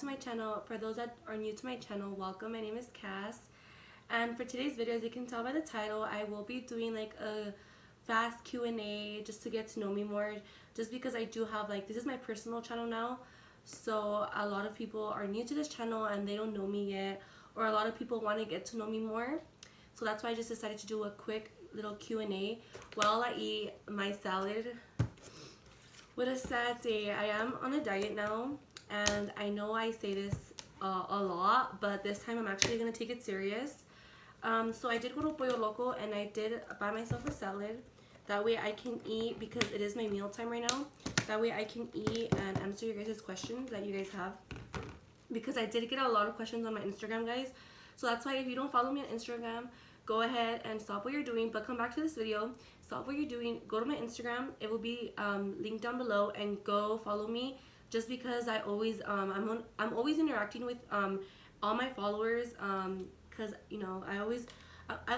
my channel. For those that are new to my channel, welcome. My name is Cass, and for today's video, as you can tell by the title, I will be doing like a fast Q&A just to get to know me more, just because I do have like, this is my personal channel now, so a lot of people are new to this channel and they don't know me yet, or a lot of people want to get to know me more. So that's why I just decided to do a quick little Q&A while I eat my salad. What a sad day. I am on a diet now, and I know I say this a lot, but this time I'm actually going to take it serious. So I did go to Pollo Loco and I did buy myself a salad. That way I can eat, because it is my meal time right now. That way I can eat and answer your guys' questions that you guys have. Because I did get a lot of questions on my Instagram, guys. So that's why if you don't follow me on Instagram, go ahead and stop what you're doing, but come back to this video, stop what you're doing, go to my Instagram. It will be linked down below, and go follow me, just because I always I'm always interacting with all my followers, because you know I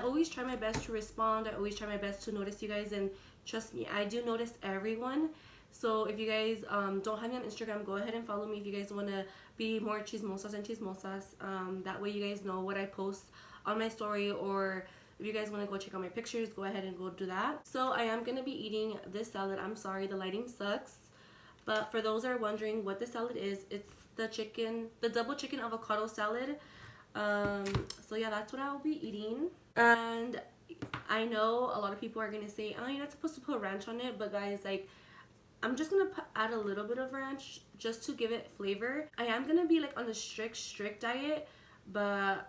always try my best to respond. I always try my best to notice you guys, and trust me, I do notice everyone. So if you guys don't have me on Instagram, go ahead and follow me if you guys want to be more chismosas and chismosas. That way you guys know what I post on my story, or if you guys want to go check out my pictures, go ahead and go do that. So I am going to be eating this salad. I'm sorry, the lighting sucks. But for those that are wondering what the salad is, it's the double chicken avocado salad. So yeah, that's what I'll be eating. And I know a lot of people are going to say, oh, you're not supposed to put ranch on it. But guys, like, I'm just gonna add a little bit of ranch just to give it flavor. I am gonna be like on a strict diet, but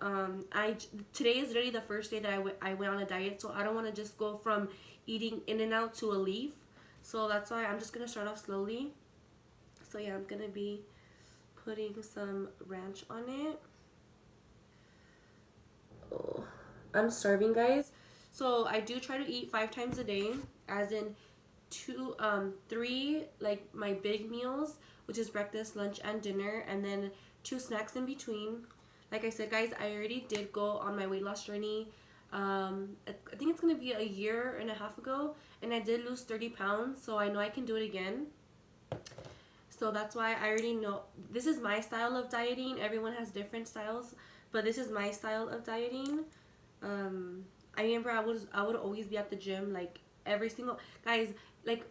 today is literally the first day that I went on a diet, so I don't want to just go from eating In-N-Out to a leaf. So that's why I'm just gonna start off slowly. So yeah, I'm gonna be putting some ranch on it. Oh, I'm starving, guys. So I do try to eat 5 times a day, as in 3 like my big meals, which is breakfast, lunch, and dinner, and then 2 snacks in between. Like I said, guys, I already did go on my weight loss journey. I think it's gonna be a year and a half ago, and I did lose 30 pounds, so I know I can do it again. So that's why I already know this is my style of dieting. Everyone has different styles, but this is my style of dieting. I remember I would always be at the gym like every single, guys, like,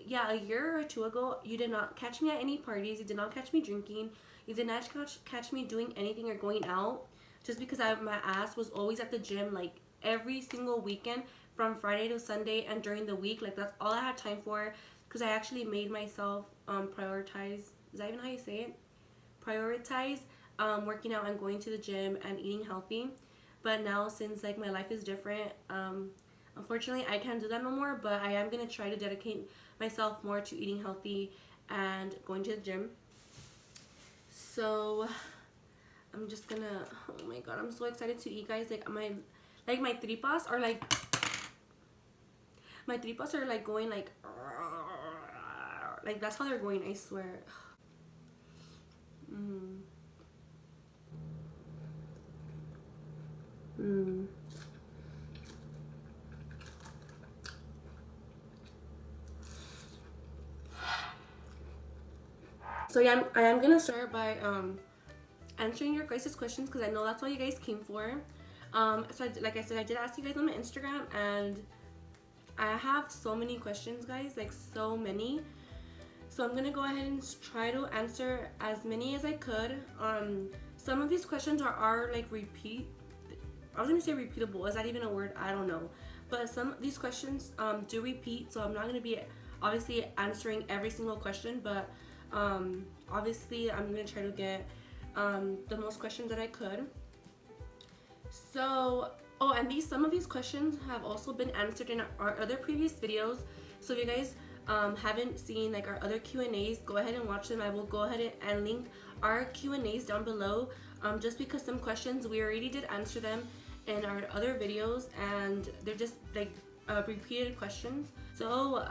yeah, a year or 2 ago, you did not catch me at any parties. You did not catch me drinking. You did not catch me doing anything or going out, just because my ass was always at the gym like every single weekend from Friday to Sunday, and during the week, like, that's all I had time for, because I actually made myself prioritize, is that even how you say it? Prioritize working out and going to the gym and eating healthy. But now, since like my life is different, unfortunately, I can't do that no more, but I am going to try to dedicate myself more to eating healthy and going to the gym. So I'm just going to, oh my god, I'm so excited to eat, guys. Like my tripas are like, going like that's how they're going, I swear. So yeah, I am gonna start by answering your guys' questions, because I know that's what you guys came for. So like I said, I did ask you guys on my Instagram, and I have so many questions, guys, like so many. So I'm gonna go ahead and try to answer as many as I could. Some of these questions are like I was gonna say repeatable. Is that even a word? I don't know. But some of these questions do repeat, so I'm not gonna be obviously answering every single question, but obviously I'm gonna try to get the most questions that I could. So, oh, and some of these questions have also been answered in our other previous videos. So if you guys haven't seen like our other Q&As, go ahead and watch them. I will go ahead and link our Q&As down below, just because some questions we already did answer them in our other videos, and they're just like repeated questions. So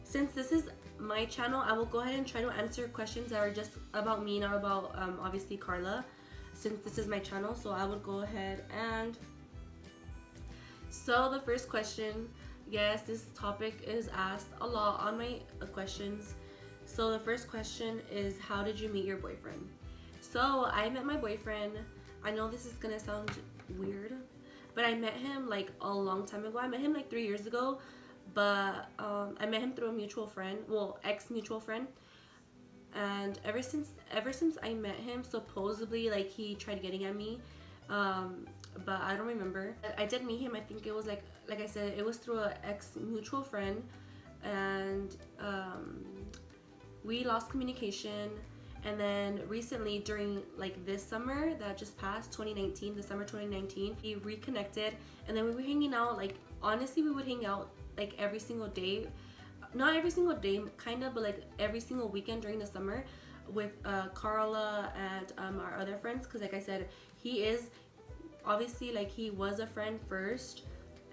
since this is my channel, I will go ahead and try to answer questions that are just about me, not about obviously Carla, since this is my channel. So I would go ahead and, so the first question, yes, this topic is asked a lot on my questions. So the first question is, how did you meet your boyfriend? So I met my boyfriend. I know this is gonna sound weird, but I met him like a long time ago. I met him like 3 years ago, but I met him through a mutual friend, well, ex-mutual friend. And ever since I met him, supposedly like he tried getting at me, but I don't remember. I did meet him. I think it was like I said, it was through an ex-mutual friend, and we lost communication. And then recently, during like this summer that just passed, 2019, the summer 2019, we reconnected, and then we were hanging out. Like honestly, we would hang out like every single day, not every single day kind of, but like every single weekend during the summer with Carla and our other friends, because like I said, he is obviously, like, he was a friend first,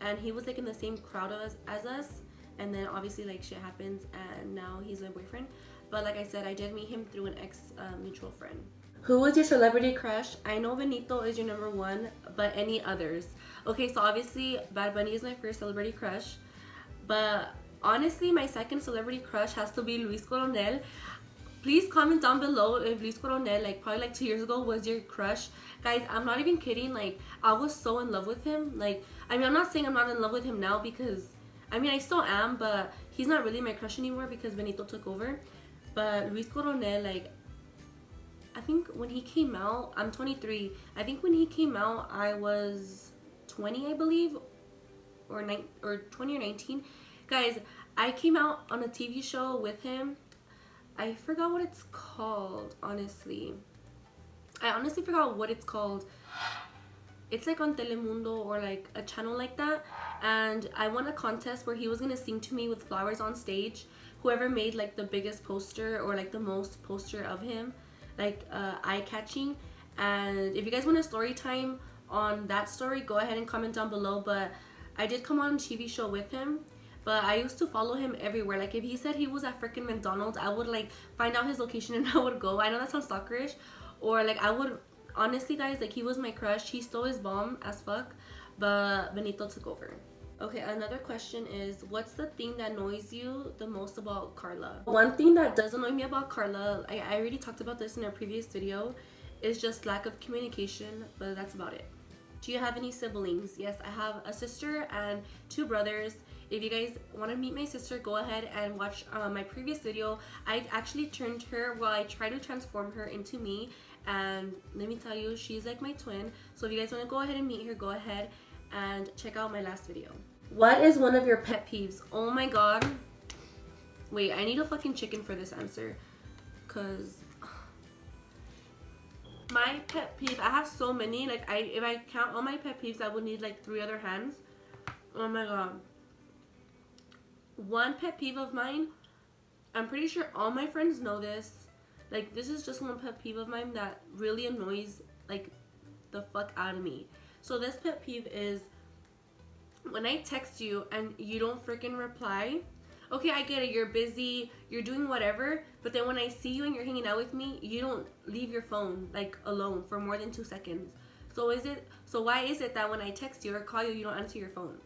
and he was like in the same crowd as us, and then obviously like shit happens and now he's my boyfriend. But like I said, I did meet him through an ex mutual friend. Who was your celebrity crush? I know Benito is your number one, but any others? Okay, so obviously Bad Bunny is my first celebrity crush, but honestly my second celebrity crush has to be Luis Coronel. Please comment down below if Luis Coronel, like probably like 2 years ago, was your crush. Guys, I'm not even kidding. Like, I was so in love with him. Like, I mean, I'm not saying I'm not in love with him now, because I mean I still am, but he's not really my crush anymore because Benito took over. But Luis Coronel, like, I think when he came out, I'm 23. I think when he came out, I was 20, I believe, or 20 or 19. Guys, I came out on a TV show with him. I forgot what it's called, honestly. I honestly forgot what it's called. It's like on Telemundo or like a channel like that. And I won a contest where he was gonna sing to me with flowers on stage. Whoever made like the biggest poster or like the most poster of him, like eye-catching. And if you guys want a story time on that story, go ahead and comment down below. But I did come on a TV show with him. But I used to follow him everywhere. Like, if he said he was at freaking McDonald's, I would like find out his location and I would go. I know that sounds stalkerish. Or like, I would, honestly guys, like, he was my crush. He stole his bomb as fuck, but Benito took over. Okay, another question is, what's the thing that annoys you the most about Carla? One thing that does annoy me about Carla, I already talked about this in a previous video, is just lack of communication, but that's about it. Do you have any siblings? Yes, I have a sister and 2 brothers. If you guys want to meet my sister, go ahead and watch my previous video. I actually turned her, well, I tried to transform her into me, and let me tell you, she's like my twin. So if you guys want to go ahead and meet her, go ahead and check out my last video. What is one of your pet peeves? Oh my god. Wait, I need a fucking chicken for this answer, because my pet peeve, I have so many. Like, if I count all my pet peeves, I would need like 3 other hands. Oh my god. One pet peeve of mine, I'm pretty sure all my friends know this. Like, this is just one pet peeve of mine that really annoys like the fuck out of me. So this pet peeve is when I text you and you don't freaking reply. Okay, I get it, you're busy, you're doing whatever, but then when I see you and you're hanging out with me, you don't leave your phone like alone for more than 2 seconds. So why is it that when I text you or call you, you don't answer your phone?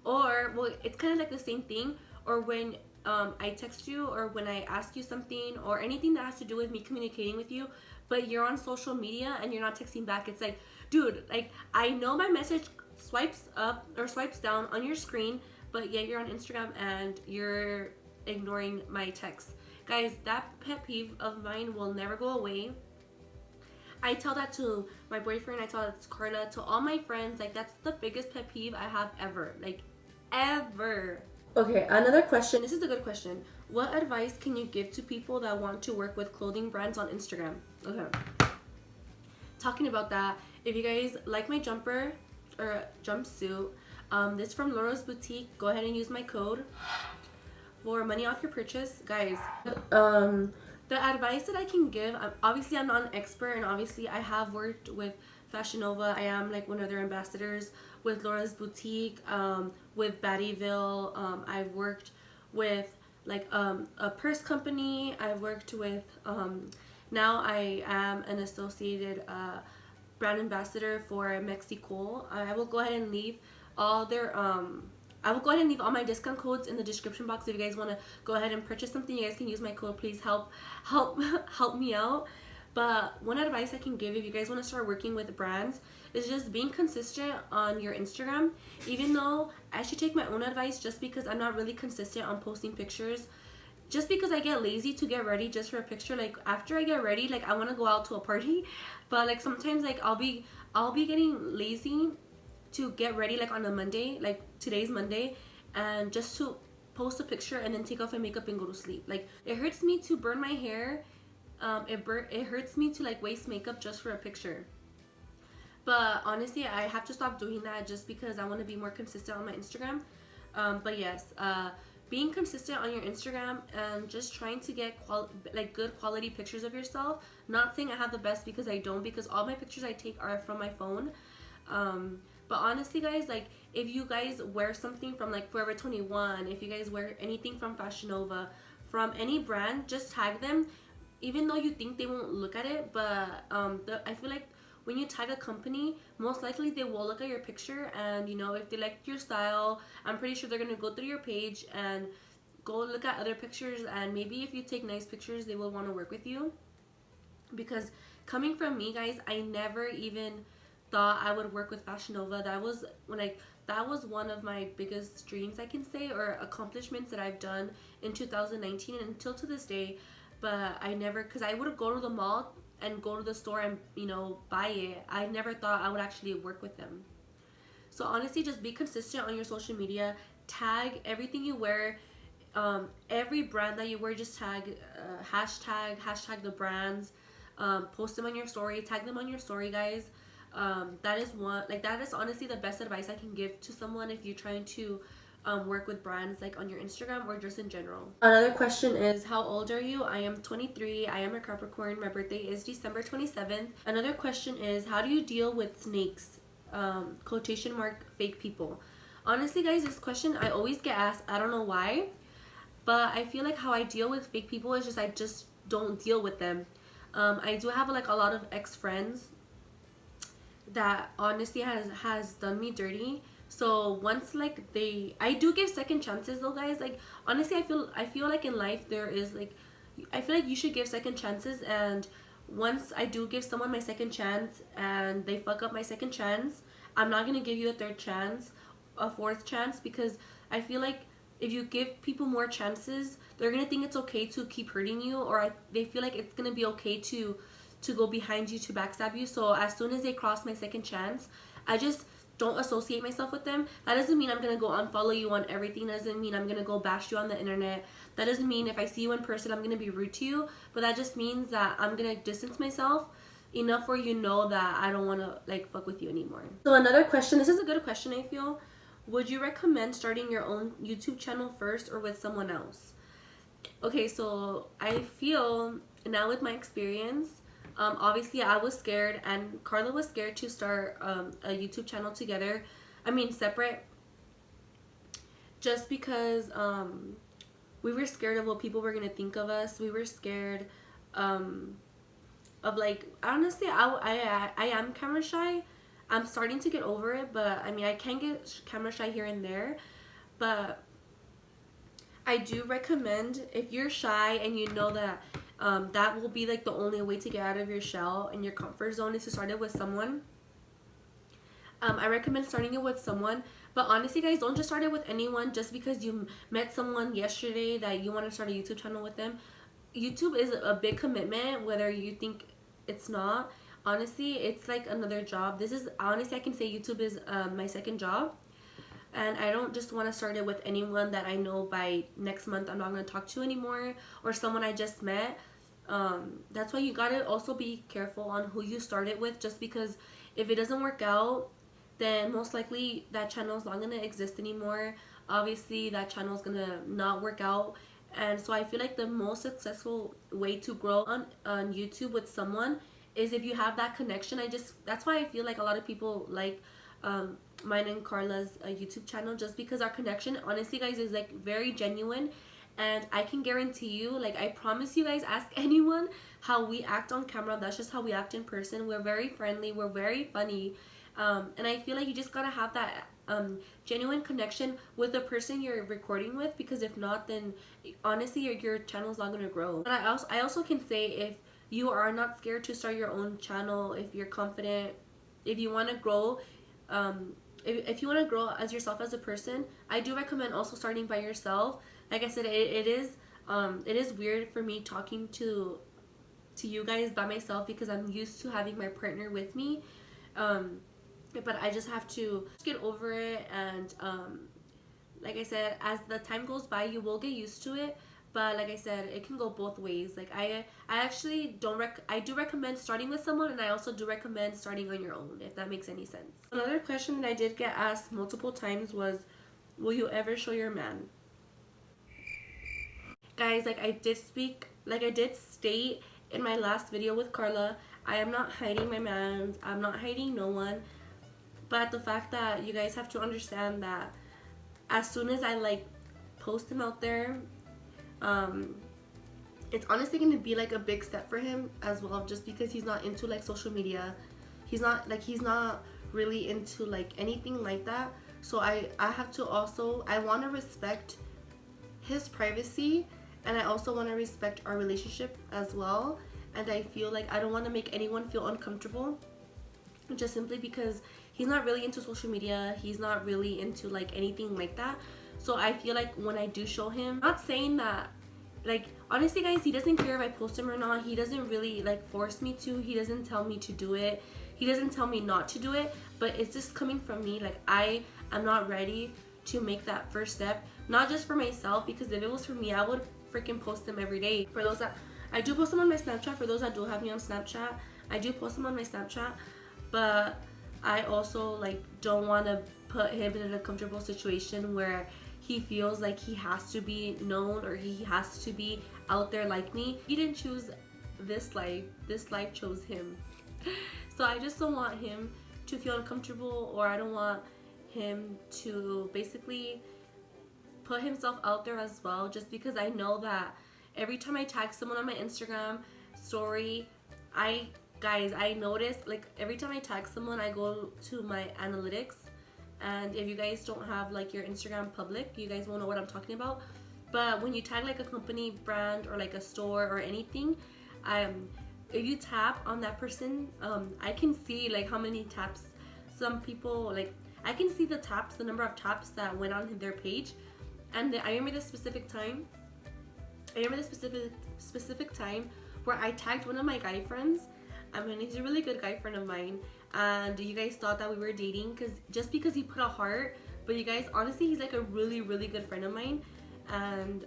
Or, well, it's kind of like the same thing. Or when I text you, or when I ask you something, or anything that has to do with me communicating with you, but you're on social media and you're not texting back. It's like, dude, like, I know my message swipes up or swipes down on your screen, but yet you're on Instagram and you're ignoring my text. Guys, that pet peeve of mine will never go away. I tell that to my boyfriend, I tell that to Carla, to all my friends. Like, that's the biggest pet peeve I have ever. Like, ever. Okay, another question. This is a good question. What advice can you give to people that want to work with clothing brands on Instagram? Okay. Talking about that, if you guys like my jumper or jumpsuit, this is from Laura's Boutique. Go ahead and use my code for money off your purchase. Guys, the advice that I can give, obviously I'm not an expert, and obviously I have worked with Fashion Nova. I am like one of their ambassadors with Laura's Boutique, with Battyville. I've worked with like a purse company. I've worked with, now I am an associated brand ambassador for Mexico. I will go ahead and leave all their I will go ahead and leave all my discount codes in the description box. If you guys want to go ahead and purchase something, you guys can use my code. Please help me out. But one advice I can give if you guys want to start working with brands is just being consistent on your Instagram. Even though I should take my own advice, just because I'm not really consistent on posting pictures, just because I get lazy to get ready just for a picture. Like after I get ready, like I want to go out to a party, but like sometimes like I'll be getting lazy to get ready like on a Monday, like today's Monday, and just to post a picture and then take off my makeup and go to sleep. Like it hurts me to burn my hair. It hurts me to like waste makeup just for a picture. But honestly, I have to stop doing that just because I want to be more consistent on my Instagram. But yes, being consistent on your Instagram and just trying to get good quality pictures of yourself. Not saying I have the best, because I don't, because all my pictures I take are from my phone. But honestly, guys, like if you guys wear something from like Forever 21, if you guys wear anything from Fashion Nova, from any brand, just tag them. Even though you think they won't look at it, but I feel like when you tag a company, most likely they will look at your picture, and you know, if they like your style, I'm pretty sure they're gonna go through your page and go look at other pictures, and maybe if you take nice pictures, they will want to work with you. Because coming from me, guys, I never even thought I would work with Fashion Nova. That was one of my biggest dreams, I can say, or accomplishments that I've done in 2019 and until to this day. But I never, because I would go to the mall and go to the store and, you know, buy it. I never thought I would actually work with them. So honestly, just be consistent on your social media. Tag everything you wear. Every brand that you wear, just tag, hashtag the brands. Post them on your story. Tag them on your story, guys. That is honestly the best advice I can give to someone if you're trying to work with brands like on your Instagram or just in general. Another question is, how old are you? I am 23. I am a Capricorn. My birthday is December 27th. Another question is, how do you deal with snakes? Quotation mark, fake people. Honestly, guys, this question I always get asked. I don't know why, but I feel like how I deal with fake people is just I just don't deal with them. I do have like a lot of ex-friends that honestly has done me dirty. So once like I do give second chances though, guys. Like honestly, I feel like in life there is like, I feel like you should give second chances, and once I do give someone my second chance and they fuck up my second chance, I'm not gonna give you a third chance, a fourth chance, because I feel like if you give people more chances, they're gonna think it's okay to keep hurting you, or they feel like it's gonna be okay to go behind you, to backstab you. So as soon as they cross my second chance, I just don't associate myself with them. That doesn't mean I'm gonna go unfollow you on everything. That doesn't mean I'm gonna go bash you on the internet. That doesn't mean if I see you in person I'm gonna be rude to you. But that just means that I'm gonna distance myself enough where you know that I don't want to like fuck with you anymore. So another question, this is a good question, I feel. Would you recommend starting your own YouTube channel first or with someone else? Okay, so I feel now with my experience, obviously I was scared and Carla was scared to start a YouTube channel together. I mean separate, just because we were scared of what people were gonna think of us. We were scared of like, honestly, I am camera shy. I'm starting to get over it, but I mean I can get camera shy here and there. But I do recommend, if you're shy and you know that that will be like the only way to get out of your shell and your comfort zone is to start it with someone, I recommend starting it with someone. But honestly, guys, don't just start it with anyone just because you met someone yesterday that you want to start a YouTube channel with them. YouTube is a big commitment, whether you think it's not. Honestly, it's like another job. This is, honestly, I can say YouTube is my second job. And I don't just want to start it with anyone that I know by next month I'm not going to talk to anymore, or someone I just met. That's why you got to also be careful on who you start it with, just because if it doesn't work out, then most likely that channel is not going to exist anymore. Obviously, that channel is going to not work out. And so I feel like the most successful way to grow on YouTube with someone is if you have that connection. That's why I feel like a lot of people like mine and Carla's YouTube channel, just because our connection, honestly, guys, is like very genuine. And I can guarantee you, like I promise you guys, ask anyone how we act on camera. That's just how we act in person. We're very friendly, we're very funny, And I feel like you just gotta have that genuine connection with the person you're recording with, because if not, then honestly your channel's not gonna grow. But I also can say, if you are not scared to start your own channel, if you're confident, if you want to grow, if you want to grow as yourself as a person, I do recommend also starting by yourself. Like I said, it is weird for me talking to you guys by myself, because I'm used to having my partner with me. But I just have to get over it, and like I said, as the time goes by, you will get used to it. But like I said, it can go both ways. Like I actually I do recommend starting with someone, and I also do recommend starting on your own, if that makes any sense. Another question that I did get asked multiple times was, will you ever show your man? Guys, like I did state in my last video with Carla, I am not hiding my man. I'm not hiding no one. But the fact that you guys have to understand that as soon as I like post him out there, it's honestly gonna be like a big step for him as well, just because he's not into like social media. He's not really into like anything like that. So I have to also, I want to respect his privacy, and I also want to respect our relationship as well. And I feel like I don't want to make anyone feel uncomfortable, just simply because he's not really into social media. He's not really into like anything like that. So I feel like when I do show him, not saying that, like, honestly guys, he doesn't care if I post him or not. He doesn't really like force me to. He doesn't tell me to do it. He doesn't tell me not to do it. But it's just coming from me. Like, I am not ready to make that first step. Not just for myself, because if it was for me, I would freaking post them every day. For those that, I do post them on my Snapchat. For those that do have me on Snapchat, I do post them on my Snapchat. But I also like don't want to put him in a comfortable situation where he feels like he has to be known, or he has to be out there like me. He didn't choose this life. This life chose him. So I just don't want him to feel uncomfortable, or I don't want him to basically put himself out there as well, just because I know that every time I tag someone on my Instagram story, guys, I notice like every time I tag someone, I go to my analytics, and if you guys don't have like your Instagram public, you guys won't know what I'm talking about. But when you tag like a company brand or like a store or anything, if you tap on that person, I can see like how many taps some people, like I can see the taps, the number of taps that went on their page. And I remember this specific time. Where I tagged one of my guy friends. I mean, he's a really good guy friend of mine, and you guys thought that we were dating just because he put a heart. But you guys, honestly, he's like a really, really good friend of mine, and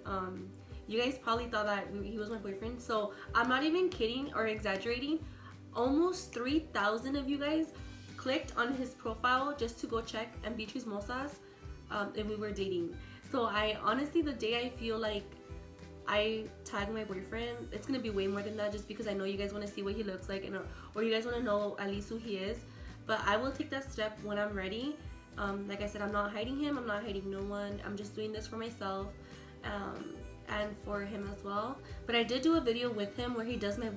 you guys probably thought that he was my boyfriend. So I'm not even kidding or exaggerating. Almost 3,000 of you guys clicked on his profile just to go check and be chismosas if we were dating. So I honestly, the day I feel like I tag my boyfriend, it's gonna be way more than that, just because I know you guys want to see what he looks like, or you guys want to know at least who he is. But I will take that step when I'm ready. Like I said, I'm not hiding him. I'm not hiding no one. I'm just doing this for myself, and for him as well. But I did do a video with him where he does my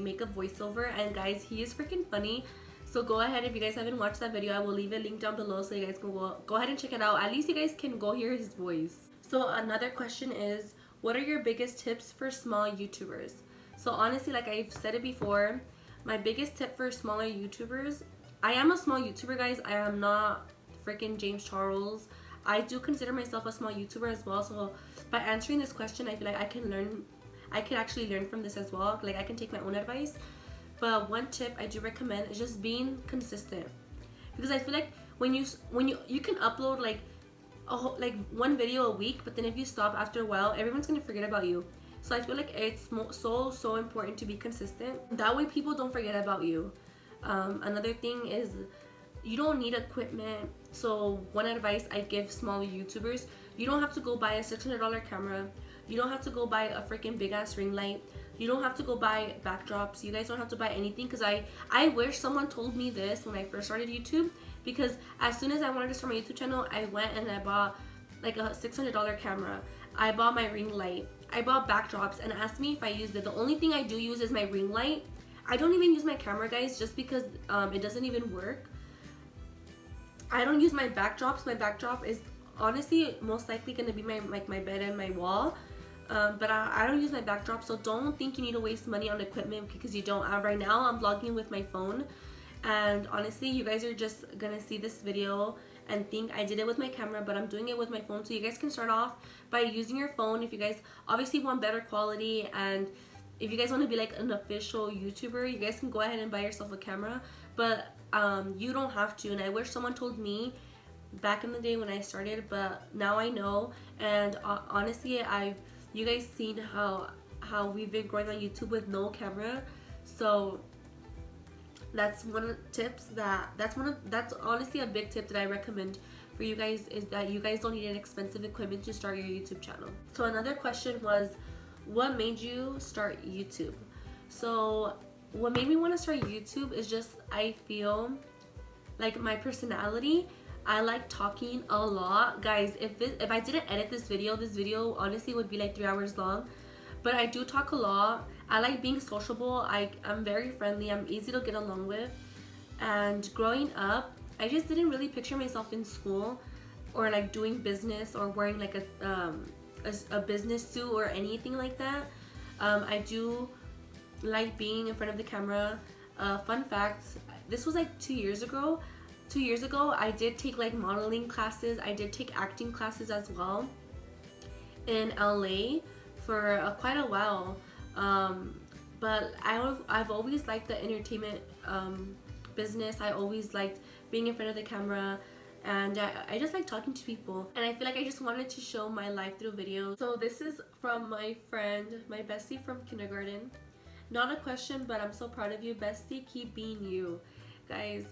makeup voiceover, and guys, he is freaking funny. So go ahead, if you guys haven't watched that video, I will leave a link down below so you guys can go ahead and check it out. At least you guys can go hear his voice. So another question is, what are your biggest tips for small YouTubers? So honestly, like I've said it before, my biggest tip for smaller YouTubers, I am a small YouTuber, guys. I am not freaking James Charles. I do consider myself a small YouTuber as well. So by answering this question, I feel like I can actually learn from this as well. Like I can take my own advice. But one tip I do recommend is just being consistent, because I feel like when you can upload like one video a week, but then if you stop after a while, everyone's gonna forget about you. So I feel like it's so important to be consistent. That way people don't forget about you. Another thing is, you don't need equipment. So one advice I give smaller YouTubers, you don't have to go buy a $600 camera. You don't have to go buy a freaking big ass ring light. You don't have to go buy backdrops. You guys don't have to buy anything, because I wish someone told me this when I first started YouTube, because as soon as I wanted to start my YouTube channel, I went and I bought like a $600 camera. I bought my ring light. I bought backdrops, and asked me if I used it. The only thing I do use is my ring light. I don't even use my camera, guys, just because it doesn't even work. I don't use my backdrops. My backdrop is honestly most likely gonna be my my bed and my wall. But I don't use my backdrop, so don't think you need to waste money on equipment because you don't. Right now I'm vlogging with my phone, and honestly you guys are just gonna see this video and think I did it with my camera, but I'm doing it with my phone. So you guys can start off by using your phone if you guys obviously want better quality, and if you guys want to be like an official YouTuber, you guys can go ahead and buy yourself a camera. But you don't have to, and I wish someone told me back in the day when I started, but now I know. And honestly, you guys seen how we've been growing on YouTube with no camera. So that's one of the tips that's honestly a big tip that I recommend for you guys, is that you guys don't need an expensive equipment to start your YouTube channel. So another question was, what made you start YouTube? So what made me want to start YouTube is just, I feel like my personality. I like talking a lot, guys. If I didn't edit this video honestly would be like 3 hours long. But I do talk a lot. I like being sociable. I'm very friendly. I'm easy to get along with. And growing up, I just didn't really picture myself in school or like doing business or wearing like a business suit or anything like that. I do like being in front of the camera. Fun fact, this was like 2 years ago. 2 years ago, I did take like modeling classes. I did take acting classes as well in LA for quite a while. But I've always liked the entertainment business. I always liked being in front of the camera, and I just like talking to people, and I feel like I just wanted to show my life through videos. So this is from my friend, my bestie from kindergarten. Not a question, but I'm so proud of you, bestie. Keep being you. Guys,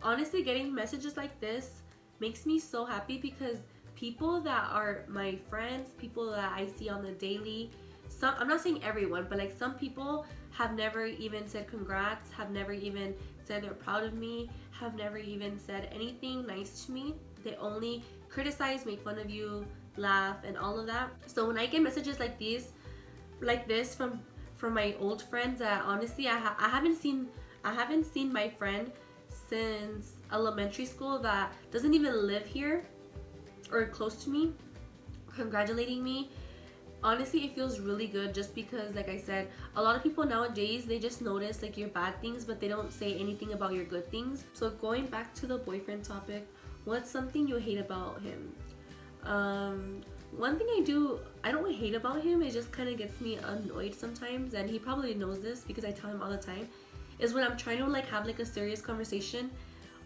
honestly, getting messages like this makes me so happy, because people that are my friends, people that I see on the daily, I'm not saying everyone, but like some people have never even said congrats, have never even said they're proud of me, have never even said anything nice to me. They only criticize, make fun of you, laugh, and all of that. So when I get messages like this from my old friends that honestly I haven't seen my friend since elementary school that doesn't even live here or close to me, congratulating me, honestly it feels really good, just because like I said, a lot of people nowadays, they just notice like your bad things, but they don't say anything about your good things. So going back to the boyfriend topic, what's something you hate about him? One thing I don't hate about him, it just kind of gets me annoyed sometimes, and he probably knows this because I tell him all the time, is when I'm trying to like have like a serious conversation,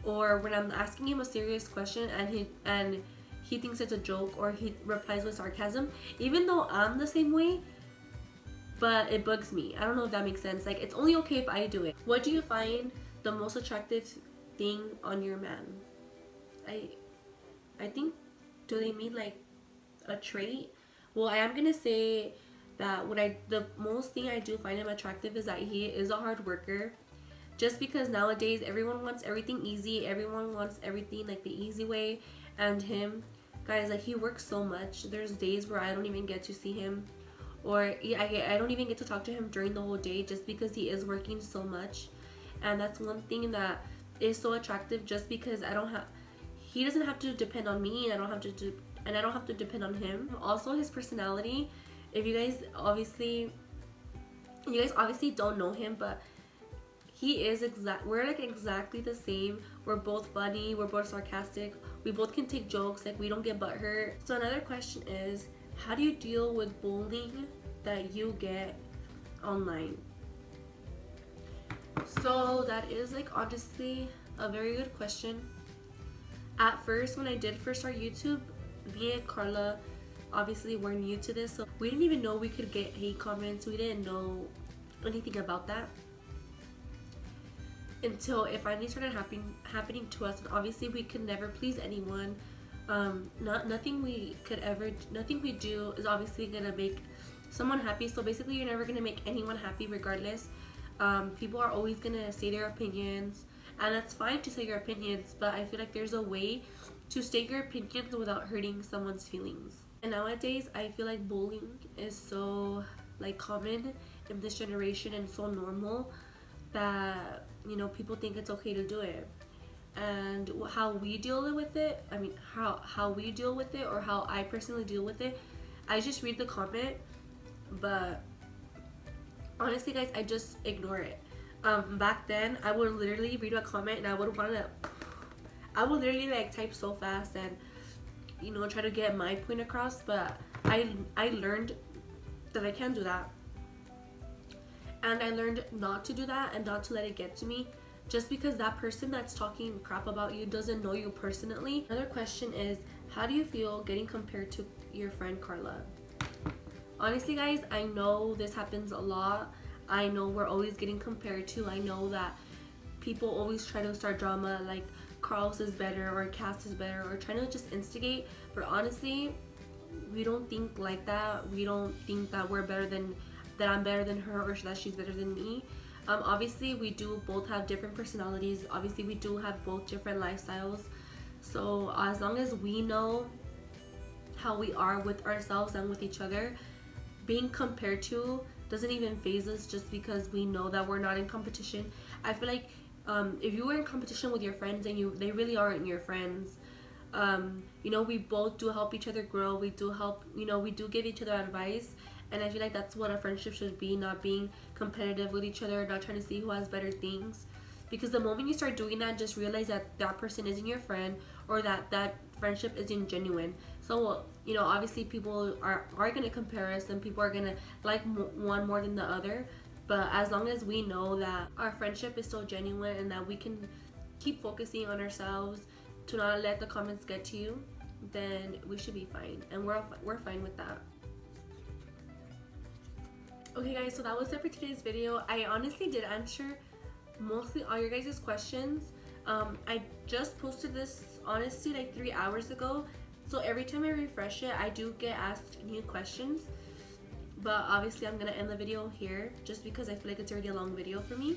or when I'm asking him a serious question and he thinks it's a joke, or he replies with sarcasm, even though I'm the same way, but it bugs me. I don't know if that makes sense. Like, it's only okay if I do it. What do you find the most attractive thing on your man? I think, do they mean like a trait? Well, I am gonna say that the most thing I do find him attractive is that he is a hard worker. Just because nowadays everyone wants everything easy, everyone wants everything like the easy way, and him, guys, like he works so much. There's days where I don't even get to see him, or I don't even get to talk to him during the whole day, just because he is working so much. And that's one thing that is so attractive, just because he doesn't have to depend on me, and I don't have to depend on him. Also, his personality, if you guys obviously don't know him, but we're like exactly the same. We're both funny, we're both sarcastic, we both can take jokes, like we don't get butthurt. So another question is, how do you deal with bullying that you get online? So that is like honestly a very good question. At first, when I did first start YouTube, me and Carla obviously were new to this, so we didn't even know we could get hate comments. We didn't know anything about that until it finally started happening to us. And obviously we could never please anyone. Nothing we do is obviously gonna make someone happy. So basically, you're never gonna make anyone happy regardless. People are always gonna say their opinions, and it's fine to say your opinions, but I feel like there's a way to state your opinions without hurting someone's feelings. And nowadays I feel like bullying is so like common in this generation and so normal that, you know, people think it's okay to do it. and how we deal with it. I mean, how we deal with it, or how I personally deal with it. I just read the comment, but honestly, guys, I just ignore it. Back then, I would literally read a comment and I would literally like type so fast and try to get my point across. But I learned that I can't do that, and I learned not to do that and not to let it get to me. Just because that person that's talking crap about you doesn't know you personally. Another question is, how do you feel getting compared to your friend Carla? Honestly, guys, I know this happens a lot. I know we're always getting compared to. I know that people always try to start drama, like Carlos is better or Cass is better, or trying to just instigate. But honestly, we don't think like that. We don't think that that I'm better than her or that she's better than me. Obviously, we do both have different personalities. Obviously, we do have both different lifestyles. So as long as we know how we are with ourselves and with each other, being compared to doesn't even faze us, just because we know that we're not in competition. I feel like if you were in competition with your friends and they really aren't your friends, we both do help each other grow. We do help, we do give each other advice. And I feel like that's what a friendship should be, not being competitive with each other, not trying to see who has better things. Because the moment you start doing that, just realize that that person isn't your friend, or that friendship isn't genuine. So, obviously people are going to compare us, and people are going to like one more than the other. But as long as we know that our friendship is so genuine and that we can keep focusing on ourselves to not let the comments get to you, then we should be fine. And we're fine with that. Okay, guys, so that was it for today's video. I honestly did answer mostly all your guys' questions. I just posted this honestly like 3 hours ago, so every time I refresh it, I do get asked new questions. But obviously I'm gonna end the video here just because I feel like it's already a long video for me.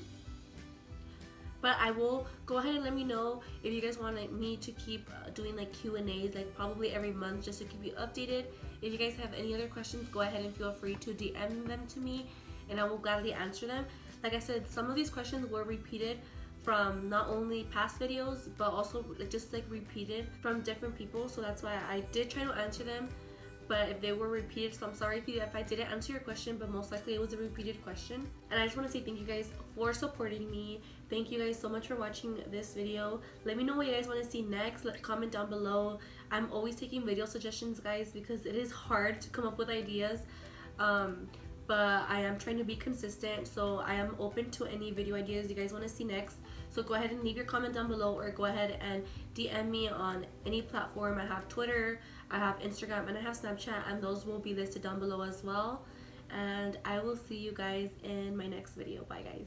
But I will go ahead and let me know if you guys want me to keep doing like Q&As, like probably every month, just to keep you updated. If you guys have any other questions, go ahead and feel free to DM them to me, and I will gladly answer them. Like I said, some of these questions were repeated from not only past videos, but also just like repeated from different people. So that's why I did try to answer them. But if they were repeated, so I'm sorry if I didn't answer your question, but most likely it was a repeated question. And I just want to say thank you guys for supporting me. Thank you guys so much for watching this video. Let me know what you guys want to see next. Comment down below. I'm always taking video suggestions, guys, because it is hard to come up with ideas. But I am trying to be consistent, so I am open to any video ideas you guys want to see next. So go ahead and leave your comment down below, or go ahead and DM me on any platform. I have Twitter, I have Instagram, and I have Snapchat, and those will be listed down below as well. And I will see you guys in my next video. Bye, guys.